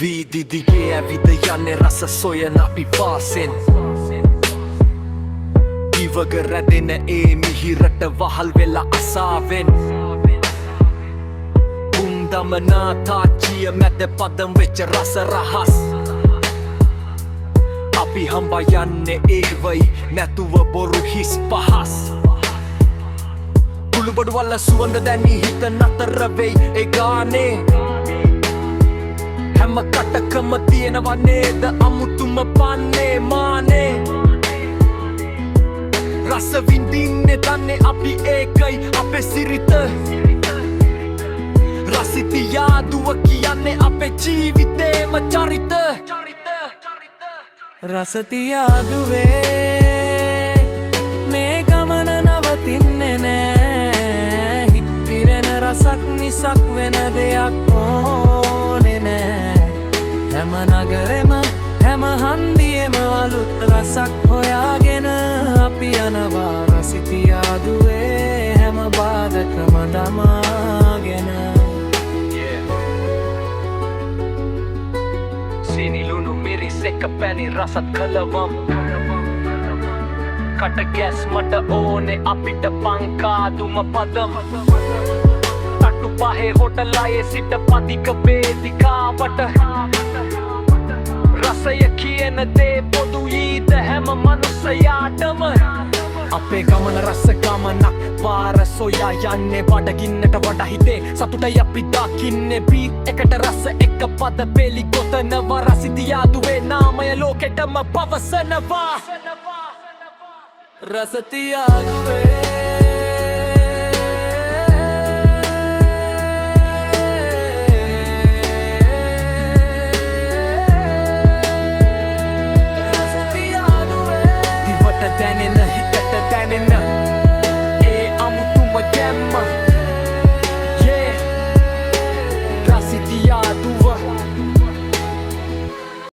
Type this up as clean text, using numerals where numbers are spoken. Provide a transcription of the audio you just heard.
Vidi diye vida yane rasa soya na pipasen Divaga radena e mihirata wahal vela asaven Undamana tachiya mate padam vecha rasa rahas Api hamba yanne ehvai natuwa boru his pahas Kulubadu walla suwanda dani hita natara vei e gaane හැම කටකම තියෙනවා නේද අමුතුම පන්නේ මානේ රස විඳින්නේ දන්නේ අපි ඒකයි අපේ සිරිත රසිතියාදුව කියන්නේ අපේ ජීවිතේම චරිත රසතියාදුවේ මේ ගමන නවතින්නේ නෑ හිත් පිරෙන රසක් නිසක් වෙන දෙයක් ඕනේ නෑ හැම නගරෙම හැම හන්දියෙම අලුත් රසක් හොයාගෙන අපි යනවා රසිතියාදුවේ හැම බාධකම දමාගෙන සිනිලුණු මිරිස් එක පැණි රසත් කලවම් කට ගැස් මට ඕනේ අපිට පංකාදුම පදම් තට්ටු පහේ හොටලයේ සිට පදික වේදිකාවට රසය කියන දේ පොදුයිද හැම මනුස්සයාටම අපේ ගමන රස ගමනක් පාර සොයා යන්නේ බඩගින්නට වඩා හිතේ සතුටයි අපි දකින්නේ බීට් එකට රස එක පද පෙලි ගොතනවා රසිතියාදුවේ නාමය ලෝකෙටම පවසනවා රසතියාදුවේ